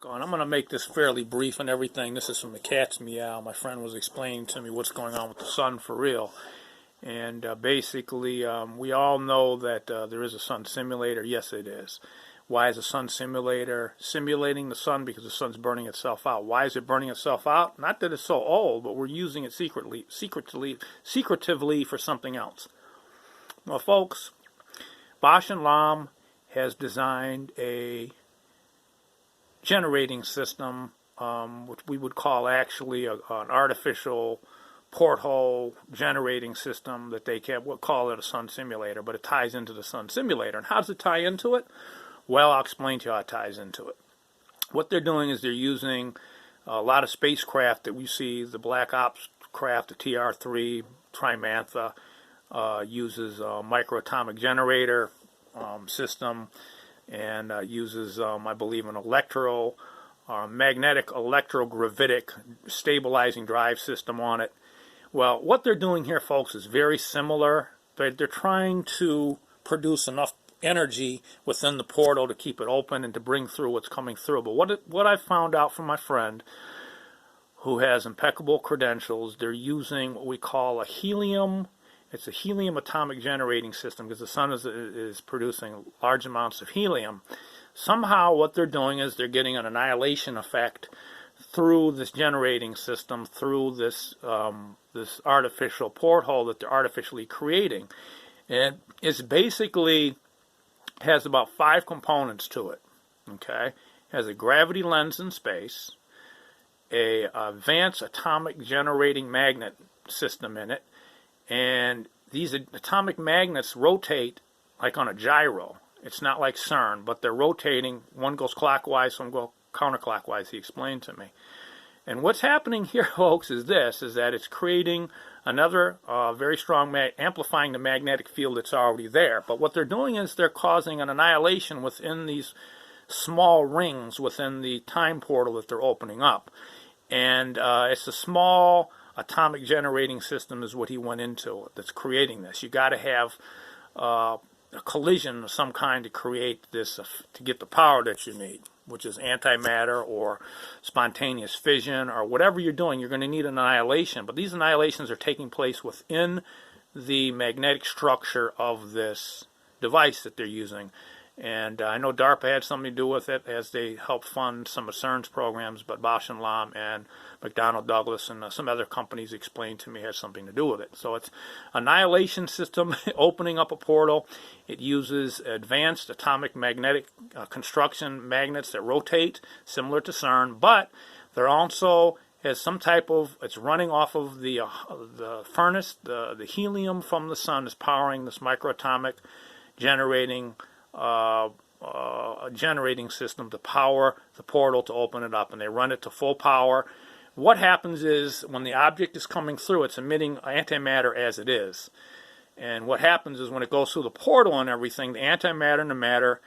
And I'm going to make this fairly brief and everything. This is from the cat's meow. My friend was explaining to me what's going on with the sun for real. And basically, we all know that there is a sun simulator. Yes, it is. Why is a sun simulator simulating the sun? Because the sun's burning itself out. Why is it burning itself out? Not that it's so old, but we're using it secretively for something else. Well, folks, Bausch and Lomb has designed a generating system, which we would call actually an artificial porthole generating system that they we'll call it a sun simulator, but it ties into the sun simulator. And how does it tie into it? Well, I'll explain to you how it ties into it. What they're doing is they're using a lot of spacecraft that we see, the Black Ops craft, the TR-3, Trimantha, uses a microatomic generator system, and uses, I believe, an magnetic electrogravitic stabilizing drive system on it. Well, what they're doing here, folks, is very similar. They're trying to produce enough energy within the portal to keep it open and to bring through what's coming through. But what I found out from my friend, who has impeccable credentials, they're using what we call a helium. It's a helium atomic generating system because the sun is producing large amounts of helium. Somehow what they're doing is they're getting an annihilation effect through this generating system, through this this artificial porthole that they're artificially creating. And it's basically has about 5 components to it. Okay, it has a gravity lens in space, a advanced atomic generating magnet system in it, and these atomic magnets rotate like on a gyro. It's not like CERN, but they're rotating. One goes clockwise, one goes counterclockwise, he explained to me. And what's happening here, folks, is that it's creating another very strong, amplifying the magnetic field that's already there. But what they're doing is they're causing an annihilation within these small rings within the time portal that they're opening up. And it's a small atomic generating system is what he went into that's creating this. You got to have a collision of some kind to create this, to get the power that you need, which is antimatter or spontaneous fission or whatever you're doing. You're going to need an annihilation, but these annihilations are taking place within the magnetic structure of this device that they're using. And I know DARPA had something to do with it as they helped fund some of CERN's programs, but Bausch and Lomb and McDonnell Douglas and some other companies explained to me has something to do with it. So it's annihilation system opening up a portal. It uses advanced atomic magnetic construction magnets that rotate, similar to CERN, but they're also has some type of, it's running off of the furnace, the helium from the sun is powering this microatomic generating generating system to power the portal to open it up, and they run it to full power. What happens is when the object is coming through, it's emitting antimatter as it is. And what happens is when it goes through the portal and everything, the antimatter and the matter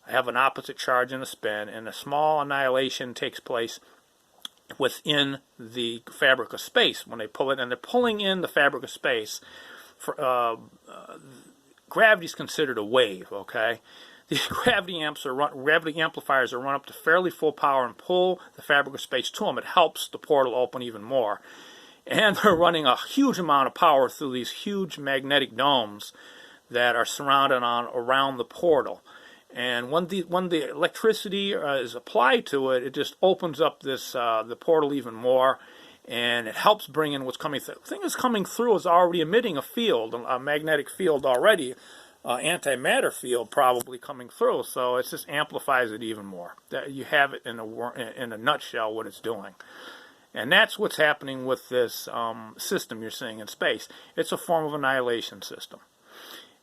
have an opposite charge and a spin, and a small annihilation takes place within the fabric of space. When they pull it, and they're pulling in the fabric of space, gravity is considered a wave, okay? These gravity amplifiers are run up to fairly full power and pull the fabric of space to them. It helps the portal open even more. And they're running a huge amount of power through these huge magnetic domes that are surrounded around the portal. And when the electricity is applied to it, it just opens up this the portal even more, and it helps bring in what's coming through. The thing that's coming through is already emitting a field, a magnetic field already, antimatter field probably coming through. So it just amplifies it even more. You have it in a nutshell what it's doing. And that's what's happening with this system you're seeing in space. It's a form of annihilation system.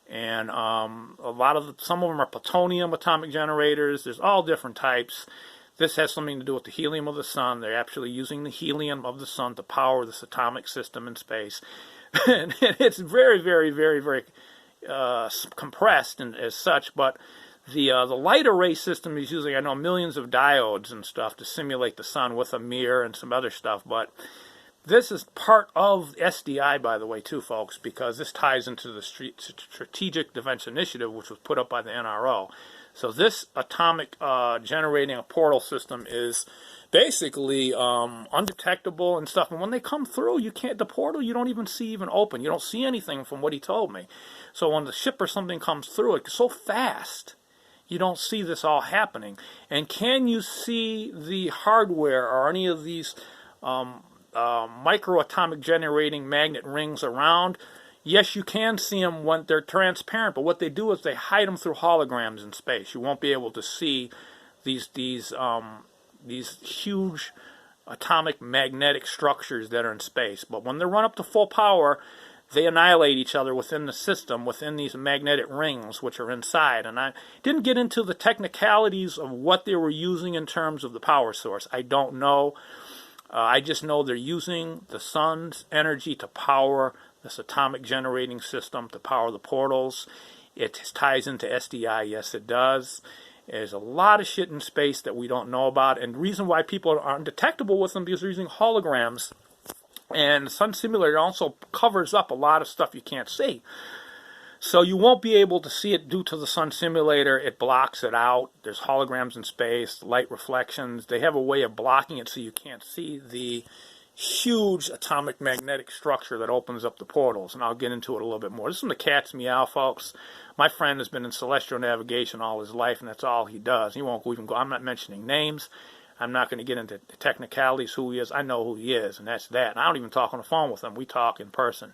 And some of them are plutonium atomic generators. There's all different types. This has something to do with the helium of the sun. They're actually using the helium of the sun to power this atomic system in space. And it's very, very, very, very compressed and as such, but the light array system is using, I know, millions of diodes and stuff to simulate the sun with a mirror and some other stuff, but this is part of SDI, by the way, too, folks, because this ties into the Strategic Defense Initiative, which was put up by the NRO. So this atomic generating a portal system is basically undetectable and stuff. And when they come through, you can't, the portal you don't even see even open. You don't see anything from what he told me. So when the ship or something comes through, it's so fast, you don't see this all happening. And can you see the hardware or any of these microatomic generating magnet rings around? Yes, you can see them when they're transparent, but what they do is they hide them through holograms in space. You won't be able to see these huge atomic magnetic structures that are in space. But when they run up to full power, they annihilate each other within the system, within these magnetic rings which are inside. And I didn't get into the technicalities of what they were using in terms of the power source. I don't know. I just know they're using the sun's energy to power this atomic generating system, to power the portals. It ties into SDI. Yes, it does. There's a lot of shit in space that we don't know about. And the reason why people are undetectable with them is because they're using holograms. And the Sun Simulator also covers up a lot of stuff you can't see. So you won't be able to see it due to the Sun Simulator. It blocks it out. There's holograms in space, light reflections. They have a way of blocking it so you can't see the huge atomic magnetic structure that opens up the portals. And I'll get into it a little bit more. This is from the Cat's Meow, folks. My friend has been in celestial navigation all his life, and that's all he does. He won't even go. I'm not mentioning names. I'm not going to get into the technicalities, who he is. I know who he is, and that's that. And I don't even talk on the phone with him. We talk in person.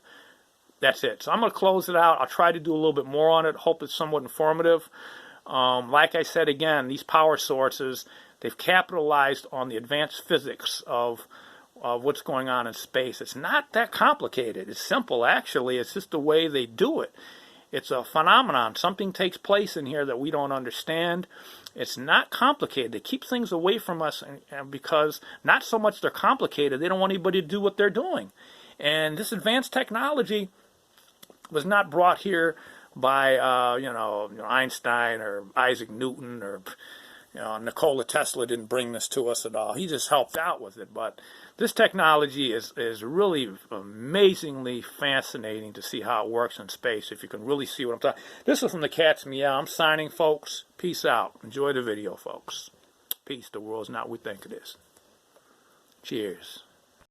That's it. So I'm going to close it out. I'll try to do a little bit more on it. Hope it's somewhat informative. Like I said, again, these power sources, they've capitalized on the advanced physics of what's going on in space. It's not that complicated. It's simple, actually. It's just the way they do it. It's a phenomenon. Something takes place in here that we don't understand. It's not complicated. They keep things away from us and because not so much they're complicated, they don't want anybody to do what they're doing. And this advanced technology was not brought here by Einstein or Isaac Newton or Nikola Tesla didn't bring this to us at all. He just helped out with it. But this technology is really amazingly fascinating to see how it works in space, if you can really see what I'm talking. This is from the Cat's Meow. I'm signing, folks. Peace out. Enjoy the video, folks. Peace. The world's not what we think it is. Cheers.